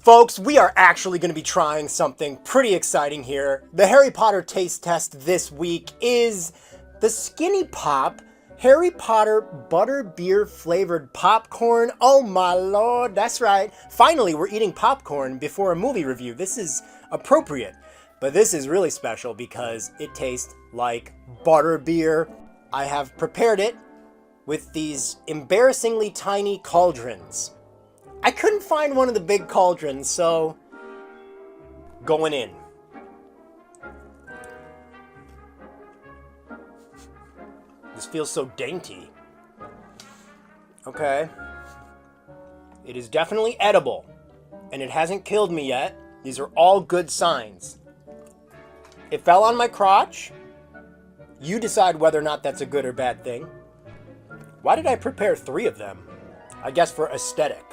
folks, we are actually going to be trying something pretty exciting here. The Harry Potter taste test this week is the Skinny Pop Harry Potter butterbeer flavored popcorn. Oh my lord, that's right. Finally, we're eating popcorn before a movie review. This is appropriate, but this is really special because it tastes like butterbeer. I have prepared it with these embarrassingly tiny cauldrons. I couldn't find one of the big cauldrons, so going in. This feels so dainty. Okay. It is definitely edible, and it hasn't killed me yet. These are all good signs. It fell on my crotch. You decide whether or not that's a good or bad thing. Why did I prepare 3 of them? I guess for aesthetic.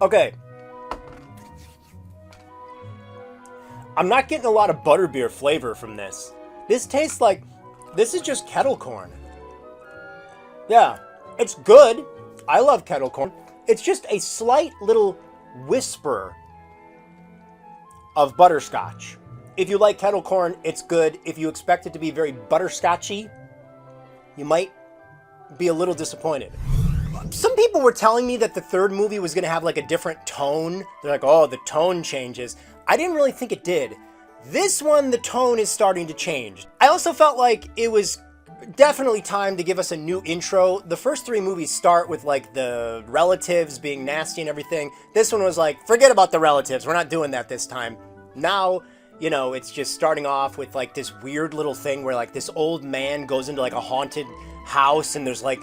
Okay. I'm not getting a lot of butterbeer flavor from this. This tastes like... This is just kettle corn. Yeah, it's good. I love kettle corn. It's just a slight little whisper of butterscotch. If you like kettle corn, it's good. If you expect it to be very butterscotchy, you might be a little disappointed. Some people were telling me that the third movie was going to have like a different tone. They're like, oh, the tone changes. I didn't really think it did. This one, the tone is starting to change. I also felt like it was definitely time to give us a new intro. The first 3 movies start with like the relatives being nasty and everything. This one was like, forget about the relatives. We're not doing that this time. Now, you know, it's just starting off with like this weird little thing where like this old man goes into like a haunted house and there's like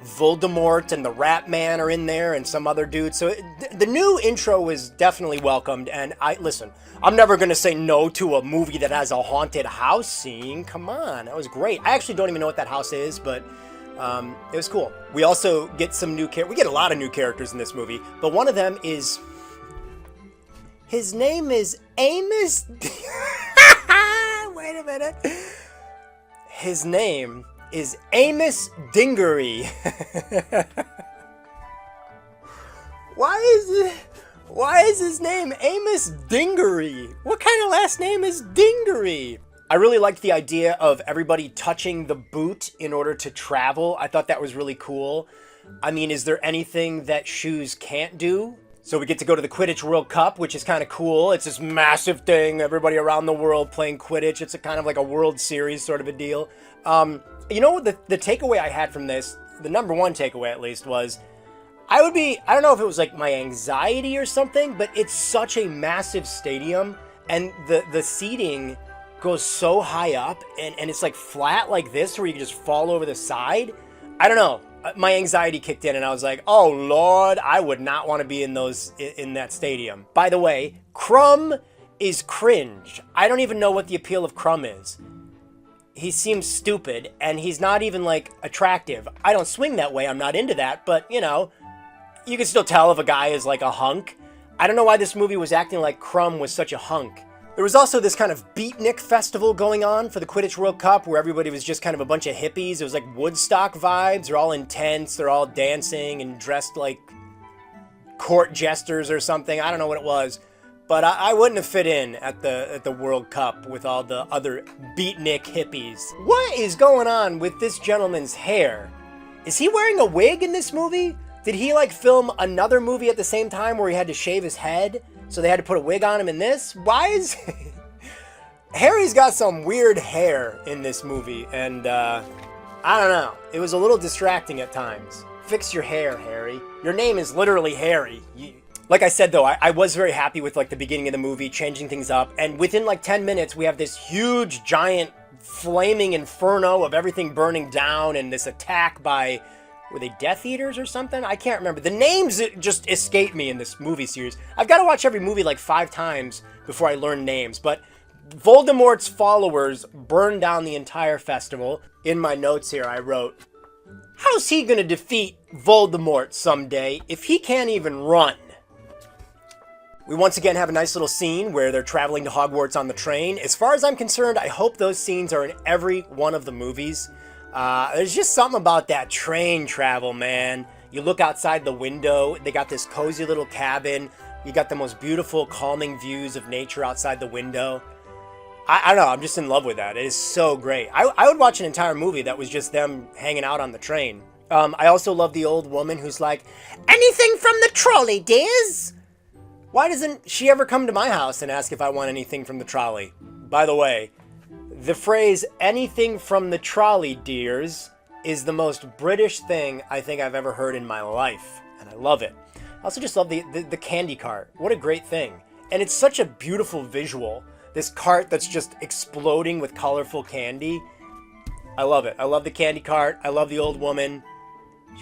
Voldemort and the Rat Man are in there and some other dude. So the new intro was definitely welcomed. And listen, I'm never going to say no to a movie that has a haunted house scene. Come on, that was great. I actually don't even know what that house is, but it was cool. We also get some new characters. We get a lot of new characters in this movie, but one of them is... His name is Amos... Wait a minute. His name is Amos Dingery. Why is his name Amos Dingery? What kind of last name is Dingery? I really liked the idea of everybody touching the boot in order to travel. I thought that was really cool. I mean, is there anything that shoes can't do? So we get to go to the Quidditch World Cup, which is kind of cool. It's this massive thing, everybody around the world playing Quidditch. It's a kind of like a World Series sort of a deal. You know, the takeaway I had from this, the number one takeaway at least, was I don't know if it was like my anxiety or something, but it's such a massive stadium, and the seating goes so high up, and it's like flat like this where you can just fall over the side. I don't know. My anxiety kicked in, and I was like, oh Lord, I would not want to be in that stadium. By the way, Crumb is cringe. I don't even know what the appeal of Crumb is. He seems stupid, and he's not even, like, attractive. I don't swing that way, I'm not into that, but, you know, you can still tell if a guy is, like, a hunk. I don't know why this movie was acting like Crumb was such a hunk. There was also this kind of beatnik festival going on for the Quidditch World Cup, where everybody was just kind of a bunch of hippies. It was like Woodstock vibes. They're all intense, they're all dancing and dressed like court jesters or something. I don't know what it was. But I wouldn't have fit in at the World Cup with all the other beatnik hippies. What is going on with this gentleman's hair? Is he wearing a wig in this movie? Did he like film another movie at the same time where he had to shave his head? So they had to put a wig on him in this? Why is... Harry's got some weird hair in this movie, and I don't know. It was a little distracting at times. Fix your hair, Harry. Your name is literally Harry. Like I said, though, I was very happy with, like, the beginning of the movie, changing things up. And within, like, 10 minutes, we have this huge, giant, flaming inferno of everything burning down and this attack by... Were they Death Eaters or something? I can't remember. The names just escape me in this movie series. I've got to watch every movie, like, 5 times before I learn names. But Voldemort's followers burned down the entire festival. In my notes here, I wrote, how's he going to defeat Voldemort someday if he can't even run? We once again have a nice little scene where they're traveling to Hogwarts on the train. As far as I'm concerned, I hope those scenes are in every one of the movies. There's just something about that train travel, man. You look outside the window, they got this cozy little cabin. You got the most beautiful, calming views of nature outside the window. I don't know, I'm just in love with that. It is so great. I would watch an entire movie that was just them hanging out on the train. I also love the old woman who's like, anything from the trolley, dears? Why doesn't she ever come to my house and ask if I want anything from the trolley? By the way, the phrase, anything from the trolley, dears, is the most British thing I think I've ever heard in my life. And I love it. I also just love the candy cart. What a great thing. And it's such a beautiful visual. This cart that's just exploding with colorful candy. I love it. I love the candy cart. I love the old woman.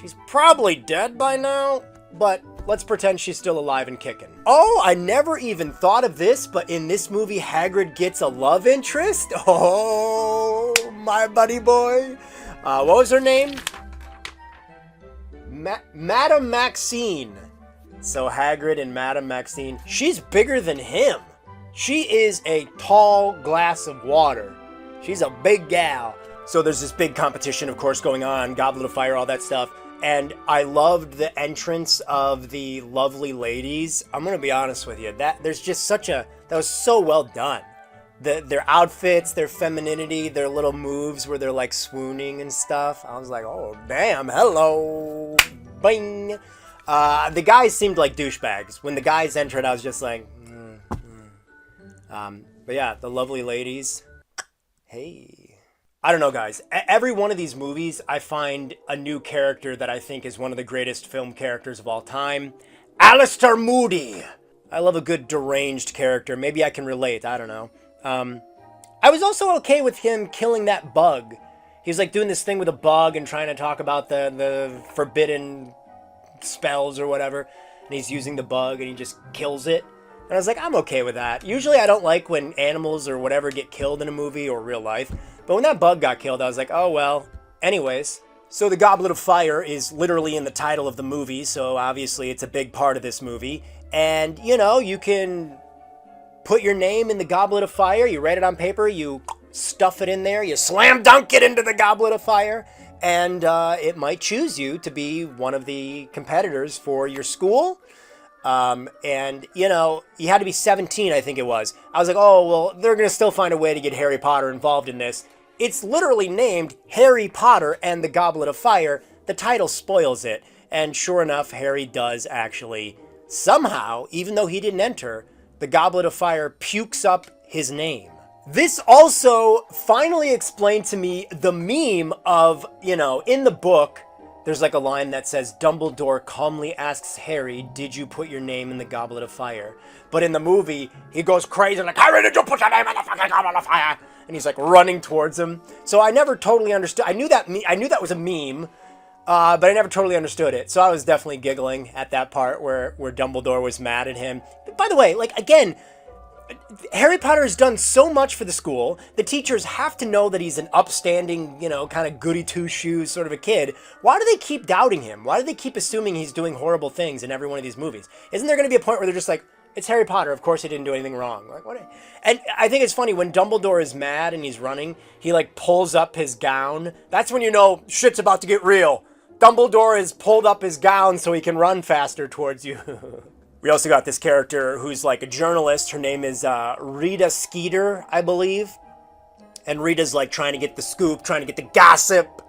She's probably dead by now, but let's pretend she's still alive and kicking. Oh, I never even thought of this, but in this movie, Hagrid gets a love interest. Oh, my buddy boy. What was her name? Madame Maxine. So Hagrid and Madame Maxine, she's bigger than him. She is a tall glass of water. She's a big gal. So there's this big competition, of course, going on, Goblet of Fire, all that stuff. And I loved the entrance of the lovely ladies. I'm going to be honest with you. That was so well done. Their outfits, their femininity, their little moves where they're like swooning and stuff. I was like, oh, damn, hello, bing. The guys seemed like douchebags. When the guys entered, I was just like, but yeah, the lovely ladies. Hey. I don't know, guys. Every one of these movies, I find a new character that I think is one of the greatest film characters of all time. Alistair Moody. I love a good deranged character. Maybe I can relate. I don't know. I was also okay with him killing that bug. He was like doing this thing with a bug and trying to talk about the forbidden spells or whatever. And he's using the bug and he just kills it. And I was like, I'm okay with that. Usually I don't like when animals or whatever get killed in a movie or real life. But when that bug got killed, I was like, oh well. Anyways, so the Goblet of Fire is literally in the title of the movie, so obviously it's a big part of this movie. And, you know, you can put your name in the Goblet of Fire, you write it on paper, you stuff it in there, you slam dunk it into the Goblet of Fire, and it might choose you to be one of the competitors for your school. And, you know, you had to be 17, I think it was. I was like, oh, well, they're going to still find a way to get Harry Potter involved in this. It's literally named Harry Potter and the Goblet of Fire. The title spoils it. And sure enough, Harry does actually, somehow, even though he didn't enter, the Goblet of Fire pukes up his name. This also finally explained to me the meme of, you know, in the book, there's like a line that says, Dumbledore calmly asks Harry, did you put your name in the Goblet of Fire? But in the movie, he goes crazy like, Harry, did you put your name in the fucking Goblet of Fire? And he's like running towards him. So I never totally understood. I knew that was a meme, but I never totally understood it. So I was definitely giggling at that part where Dumbledore was mad at him. But by the way, like, again, Harry Potter has done so much for the school. The teachers have to know that he's an upstanding, you know, kind of goody two-shoes sort of a kid. Why do they keep doubting him? Why do they keep assuming he's doing horrible things in every one of these movies? Isn't there going to be a point where they're just like, it's Harry Potter, of course he didn't do anything wrong. Like, what? And I think it's funny, when Dumbledore is mad and he's running, he like pulls up his gown. That's when you know shit's about to get real. Dumbledore has pulled up his gown so he can run faster towards you. We also got this character who's like a journalist. Her name is Rita Skeeter, I believe. And Rita's like trying to get the scoop, trying to get the gossip.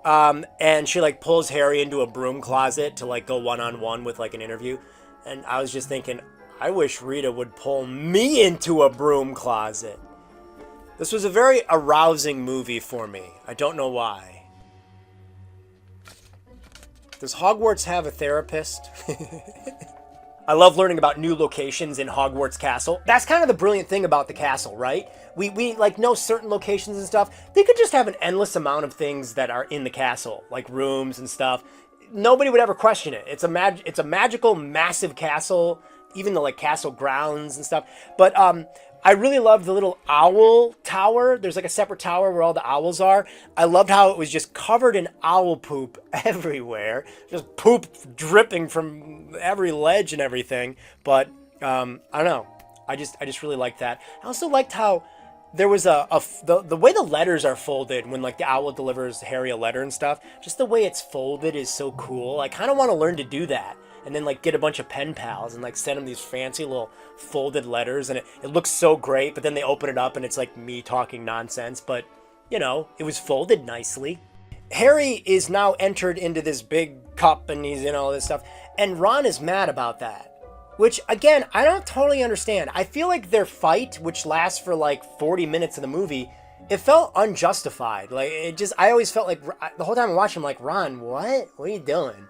And she like pulls Harry into a broom closet to like go one-on-one with like an interview. And I was just thinking, I wish Rita would pull me into a broom closet. This was a very arousing movie for me. I don't know why. Does Hogwarts have a therapist? I love learning about new locations in Hogwarts Castle. That's kind of the brilliant thing about the castle, right? We like know certain locations and stuff. They could just have an endless amount of things that are in the castle, like rooms and stuff. Nobody would ever question it. It's a magical, massive castle, even the like castle grounds and stuff. But I really loved the little owl tower. There's like a separate tower where all the owls are. I loved how it was just covered in owl poop everywhere. Just poop dripping from every ledge and everything. But I don't know. I just really liked that. I also liked how there was the way the letters are folded when like the owl delivers Harry a letter and stuff. Just the way it's folded is so cool. I kind of want to learn to do that. and then like get a bunch of pen pals and like send them these fancy little folded letters, and it looks so great, but then they open it up and it's like me talking nonsense, but you know, it was folded nicely. Harry is now entered into this big cup and he's in all this stuff, and Ron is mad about that. Which, again, I don't totally understand. I feel like their fight, which lasts for like 40 minutes of the movie, it felt unjustified. Like, it just, I always felt like, the whole time I watched, I'm like, Ron, what? What are you doing?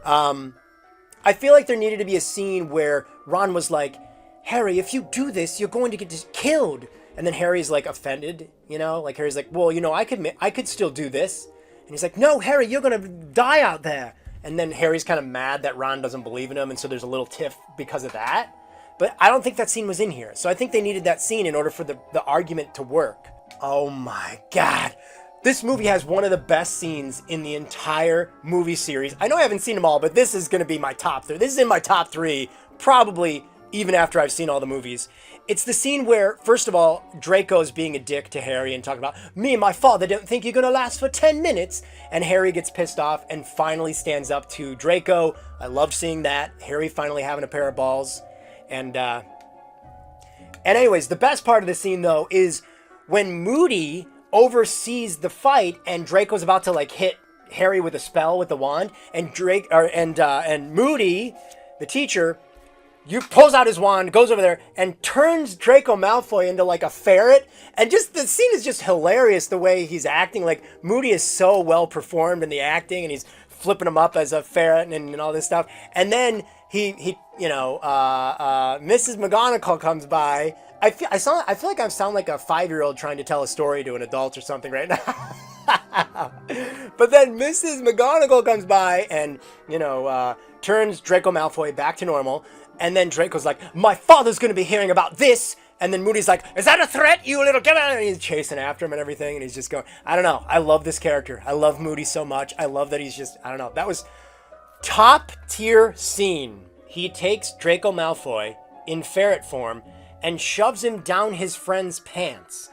I feel like there needed to be a scene where Ron was like, Harry, if you do this, you're going to get killed. And then Harry's like offended, you know? Like, Harry's like, well, you know, I could still do this. And he's like, no, Harry, you're going to die out there. And then Harry's kind of mad that Ron doesn't believe in him, and so there's a little tiff because of that. But I don't think that scene was in here. So I think they needed that scene in order for the argument to work. Oh my God. This movie has one of the best scenes in the entire movie series. I know I haven't seen them all, but this is going to be my top 3. This is in my top 3, probably even after I've seen all the movies. It's the scene where, first of all, Draco's being a dick to Harry and talking about, me and my father don't think you're going to last for 10 minutes. And Harry gets pissed off and finally stands up to Draco. I loved seeing that. Harry finally having a pair of balls. And anyways, the best part of the scene, though, is when Moody oversees the fight and Draco's about to, like, hit Harry with a spell with the wand. And Moody, the teacher, pulls out his wand, goes over there, and turns Draco Malfoy into like a ferret. And just the scene is just hilarious the way he's acting. Like, Moody is so well performed in the acting, and he's flipping him up as a ferret and all this stuff. And then Mrs. McGonagall comes by. I feel like I sound like a 5-year-old trying to tell a story to an adult or something right now. But then Mrs. McGonagall comes by and, turns Draco Malfoy back to normal. And then Draco's like, my father's going to be hearing about this. And then Moody's like, is that a threat, you little kid? And he's chasing after him and everything. And he's just going, I don't know. I love this character. I love Moody so much. I love that he's just, I don't know. That was top tier scene. He takes Draco Malfoy in ferret form and shoves him down his friend's pants,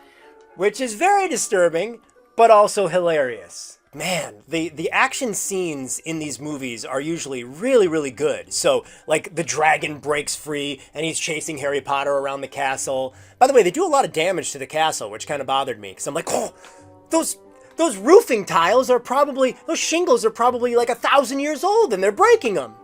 which is very disturbing, but also hilarious. Man, the action scenes in these movies are usually really, really good. So, like, the dragon breaks free and he's chasing Harry Potter around the castle. By the way, they do a lot of damage to the castle, which kind of bothered me, because I'm like, oh, those roofing tiles are probably, those shingles are probably like 1,000 years old and they're breaking them.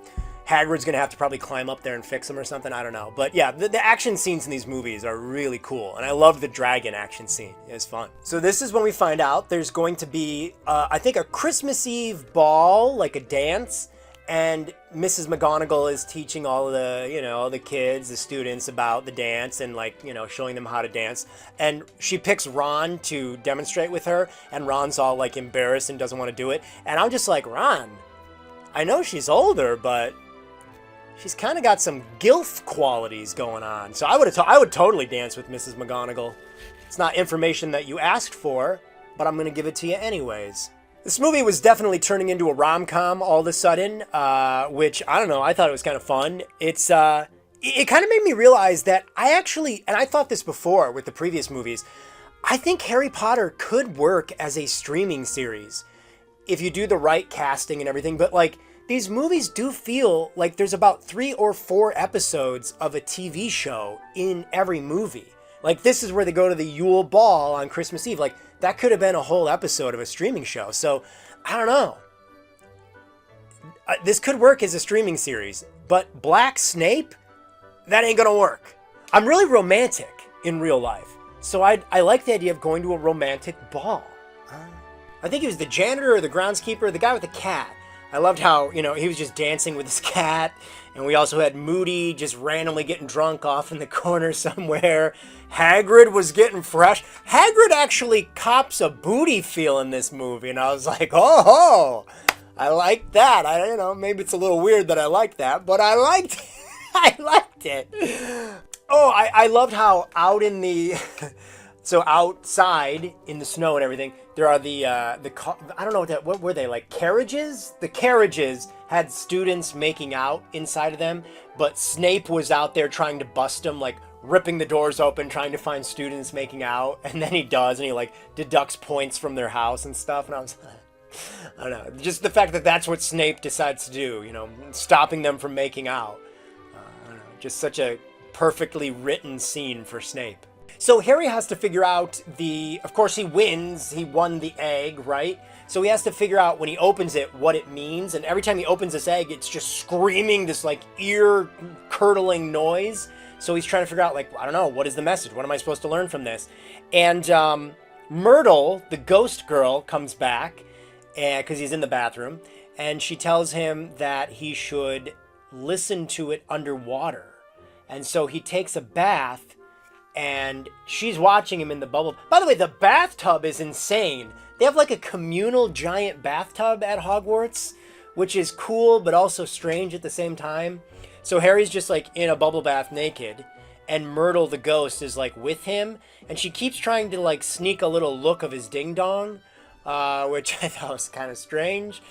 Hagrid's going to have to probably climb up there and fix them or something. I don't know. But yeah, the action scenes in these movies are really cool. And I love the dragon action scene. It was fun. So this is when we find out there's going to be, I think, a Christmas Eve ball, like a dance. And Mrs. McGonagall is teaching all of the, the kids, the students about the dance and, like, showing them how to dance. And she picks Ron to demonstrate with her. And Ron's all, like, embarrassed and doesn't want to do it. And I'm just like, Ron, I know she's older, but she's kind of got some gilf qualities going on. So I would totally dance with Mrs. McGonagall. It's not information that you asked for, but I'm going to give it to you anyways. This movie was definitely turning into a rom-com all of a sudden, which, I don't know, I thought it was kind of fun. It kind of made me realize that I actually, and I thought this before with the previous movies, I think Harry Potter could work as a streaming series if you do the right casting and everything, but like, these movies do feel like there's about 3 or 4 episodes of a TV show in every movie. Like, this is where they go to the Yule Ball on Christmas Eve. Like, that could have been a whole episode of a streaming show. So, I don't know. This could work as a streaming series, but Black Snape, that ain't gonna work. I'm really romantic in real life, so I like the idea of going to a romantic ball. I think he was the janitor or the groundskeeper, the guy with the cat. I loved how, he was just dancing with his cat. And we also had Moody just randomly getting drunk off in the corner somewhere. Hagrid was getting fresh. Hagrid actually cops a booty feel in this movie. And I was like, oh, I like that. Maybe it's a little weird that I like that, but I liked it. I liked it. Oh, I loved how out in the... So outside in the snow and everything, there are I don't know what were they, like carriages? The carriages had students making out inside of them, but Snape was out there trying to bust them, like ripping the doors open, trying to find students making out, and then he does, and he like deducts points from their house and stuff, and I was like, I don't know. Just the fact that that's what Snape decides to do, you know, stopping them from making out. I don't know. Just such a perfectly written scene for Snape. So Harry has to figure out of course he wins, he won the egg, right? So he has to figure out when he opens it what it means, and every time he opens this egg, it's just screaming this like ear-curdling noise. So he's trying to figure out like, I don't know, what is the message? What am I supposed to learn from this? And Myrtle, the ghost girl, comes back, because he's in the bathroom, and she tells him that he should listen to it underwater. And so he takes a bath, and she's watching him in the bubble. By the way, the bathtub is insane. They have like a communal giant bathtub at Hogwarts, which is cool but also strange at the same time. So Harry's just like in a bubble bath naked, and Myrtle the ghost is like with him, and she keeps trying to like sneak a little look of his ding dong, which I thought was kind of strange.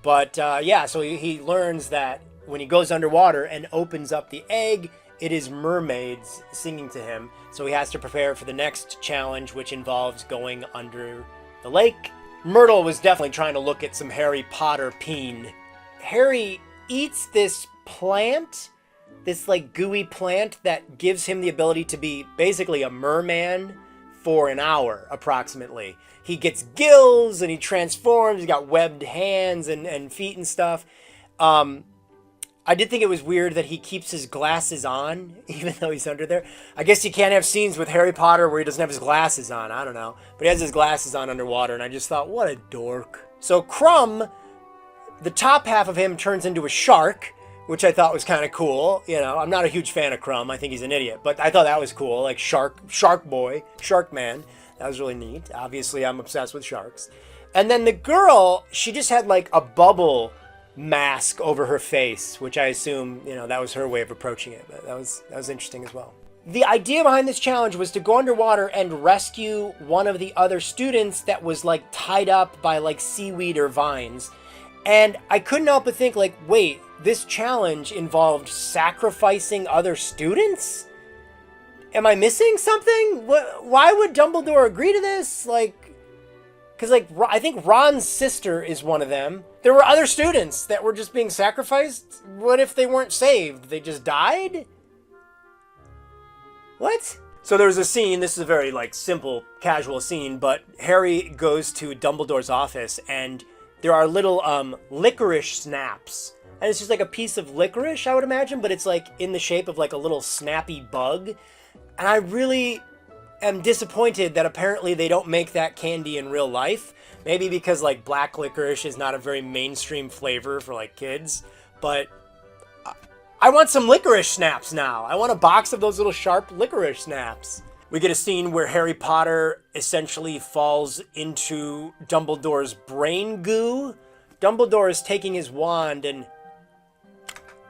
But yeah, so he learns that when he goes underwater and opens up the egg, it is mermaids singing to him. So he has to prepare for the next challenge, which involves going under the lake. Myrtle was definitely trying to look at some Harry Potter peen. Harry eats this plant, this like gooey plant that gives him the ability to be basically a merman for an hour approximately. He gets gills and he transforms. He's got webbed hands and feet and stuff. I did think it was weird that he keeps his glasses on, even though he's under there. I guess you can't have scenes with Harry Potter where he doesn't have his glasses on. I don't know. But he has his glasses on underwater, and I just thought, what a dork. So Crumb, the top half of him turns into a shark, which I thought was kind of cool. You know, I'm not a huge fan of Crumb. I think he's an idiot. But I thought that was cool. Like Shark Boy, Shark Man. That was really neat. Obviously, I'm obsessed with sharks. And then the girl, she just had like a bubble mask over her face, which I assume, you know, that was her way of approaching it. But that was interesting as well. The idea behind this challenge was to go underwater and rescue one of the other students that was like tied up by like seaweed or vines. And I couldn't help but think like, wait, this challenge involved sacrificing other students? Am I missing something? Why would Dumbledore agree to this? Like, because like I think Ron's sister is one of them. There were other students that were just being sacrificed. What if they weren't saved? They just died? What? So there was a scene, this is a very like simple, casual scene, but Harry goes to Dumbledore's office and there are little licorice snaps. And it's just like a piece of licorice, I would imagine, but it's like in the shape of like a little snappy bug. And I really am disappointed that apparently they don't make that candy in real life. Maybe because like black licorice is not a very mainstream flavor for like kids. But I want some licorice snaps now. I want a box of those little sharp licorice snaps. We get a scene where Harry Potter essentially falls into Dumbledore's brain goo. Dumbledore is taking his wand and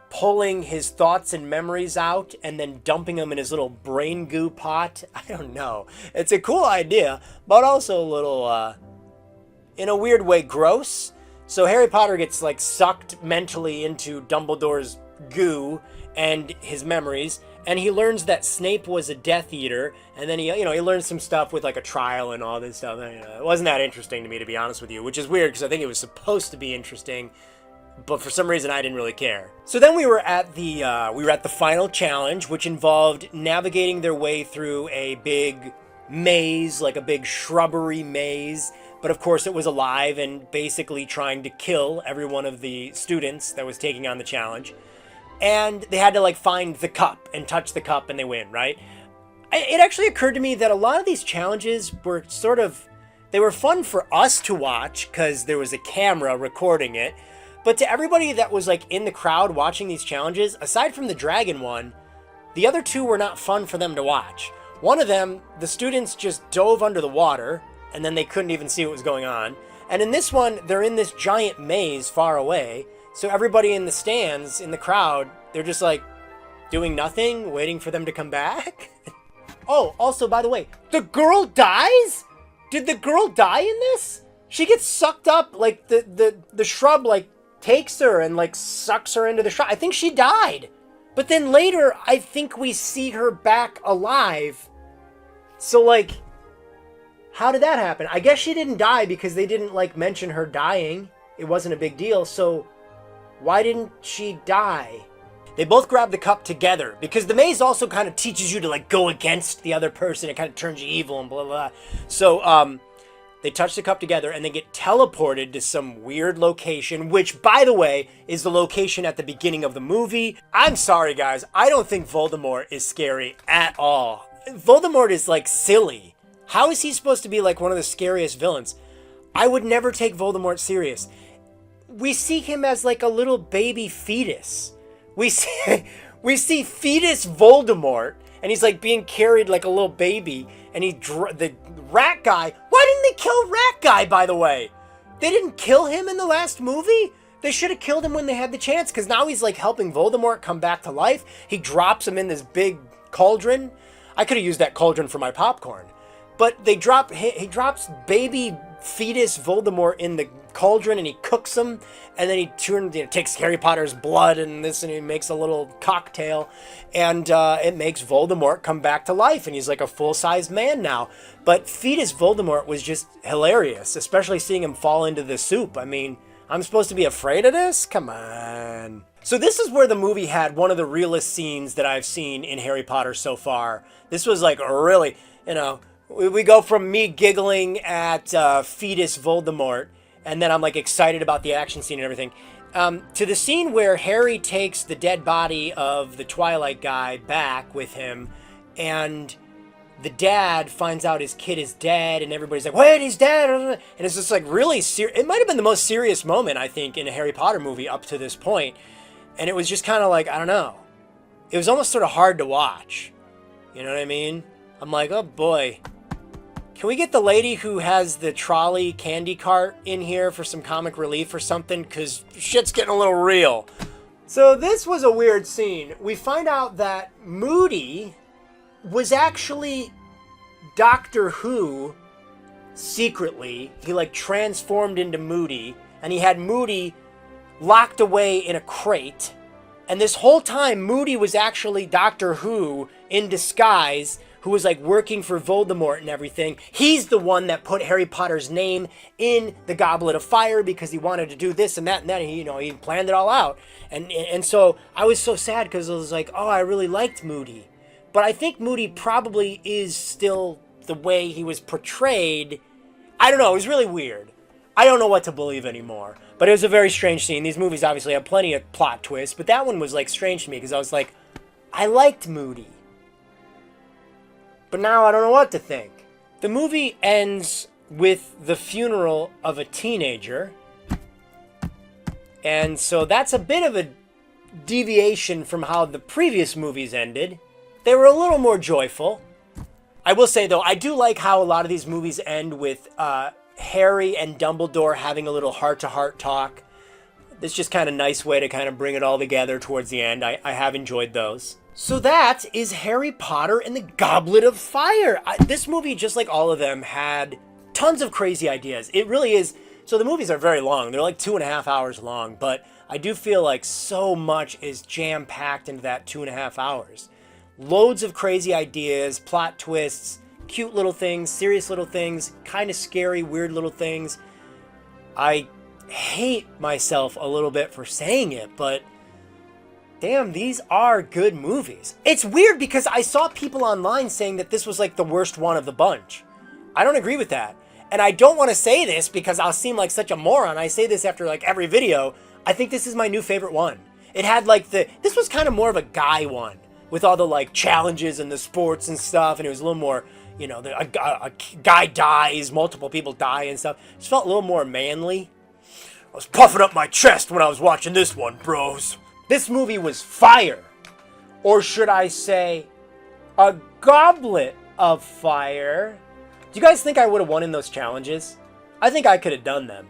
pulling his thoughts and memories out and then dumping them in his little brain goo pot. I don't know. It's a cool idea, but also a little, in a weird way, gross. So Harry Potter gets like sucked mentally into Dumbledore's goo and his memories, and he learns that Snape was a Death Eater, and then he learns some stuff with like a trial and all this stuff. It wasn't that interesting to me, to be honest with you, which is weird because I think it was supposed to be interesting, but for some reason I didn't really care. So then we were at the final challenge, which involved navigating their way through a big maze, like a big shrubbery maze. But of course it was alive and basically trying to kill every one of the students that was taking on the challenge. And they had to like find the cup and touch the cup and they win, right? It actually occurred to me that a lot of these challenges were they were fun for us to watch because there was a camera recording it. But to everybody that was like in the crowd watching these challenges, aside from the dragon one, the other two were not fun for them to watch. One of them, the students just dove under the water and then they couldn't even see what was going on. And in this one, they're in this giant maze far away. So everybody in the stands, in the crowd, they're just like doing nothing, waiting for them to come back. Oh, also, by the way, the girl dies? Did the girl die in this? She gets sucked up, like the shrub like takes her and like sucks her into the shrub. I think she died. But then later, I think we see her back alive. So like, How did that happen? I guess she didn't die because they didn't, like, mention her dying. It wasn't a big deal, so why didn't she die? They both grab the cup together because the maze also kind of teaches you to, like, go against the other person. It kind of turns you evil and blah, blah, blah. So, they touch the cup together and they get teleported to some weird location, which, by the way, is the location at the beginning of the movie. I'm sorry, guys. I don't think Voldemort is scary at all. Voldemort is, like, silly. How is he supposed to be, like, one of the scariest villains? I would never take Voldemort serious. We see him as, like, a little baby fetus. We see fetus Voldemort, and he's, like, being carried like a little baby, and the rat guy. Why didn't they kill rat guy, by the way? They didn't kill him in the last movie? They should have killed him when they had the chance, because now he's, like, helping Voldemort come back to life. He drops him in this big cauldron. I could have used that cauldron for my popcorn. But he drops baby fetus Voldemort in the cauldron, and he cooks him, and then he takes Harry Potter's blood and this, and he makes a little cocktail, and it makes Voldemort come back to life, and he's like a full-sized man now. But fetus Voldemort was just hilarious, especially seeing him fall into the soup. I mean, I'm supposed to be afraid of this? Come on. So this is where the movie had one of the realest scenes that I've seen in Harry Potter so far. This was like really, we go from me giggling at fetus Voldemort, and then I'm like excited about the action scene and everything, to the scene where Harry takes the dead body of the Twilight guy back with him, and the dad finds out his kid is dead, and everybody's like, wait, he's dead, and it's just like really serious. It might have been the most serious moment, I think, in a Harry Potter movie up to this point, and it was just kind of like, I don't know, it was almost sort of hard to watch, you know what I mean? I'm like, oh boy. Can we get the lady who has the trolley candy cart in here for some comic relief or something? Because shit's getting a little real. So this was a weird scene. We find out that Moody was actually Doctor Who secretly. He like transformed into Moody, and he had Moody locked away in a crate. And this whole time, Moody was actually Doctor Who in disguise, who was like working for Voldemort and everything. He's the one that put Harry Potter's name in the Goblet of Fire because he wanted to do this and that and that. And he planned it all out. And so I was so sad because I was like, oh, I really liked Moody. But I think Moody probably is still the way he was portrayed. I don't know. It was really weird. I don't know what to believe anymore. But it was a very strange scene. These movies obviously have plenty of plot twists, but that one was like strange to me because I was like, I liked Moody. But now I don't know what to think. The movie ends with the funeral of a teenager. And so that's a bit of a deviation from how the previous movies ended. They were a little more joyful. I will say, though, I do like how a lot of these movies end with Harry and Dumbledore having a little heart-to-heart talk. It's just kind of a nice way to kind of bring it all together towards the end. I have enjoyed those. So that is Harry Potter and the Goblet of Fire. This movie, just like all of them, had tons of crazy ideas. It really is. So the movies are very long. They're like 2.5 hours long, but I do feel like so much is jam-packed into that 2.5 hours. Loads of crazy ideas, plot twists, cute little things, serious little things, kind of scary, weird little things. I hate myself a little bit for saying it, but damn, these are good movies. It's weird because I saw people online saying that this was like the worst one of the bunch. I don't agree with that. And I don't want to say this because I'll seem like such a moron. I say this after like every video. I think this is my new favorite one. It had like this was kind of more of a guy one with all the like challenges and the sports and stuff. And it was a little more, a guy dies, multiple people die and stuff. It just felt a little more manly. I was puffing up my chest when I was watching this one, bros. This movie was fire. Or should I say, a goblet of fire. Do you guys think I would have won in those challenges? I think I could have done them.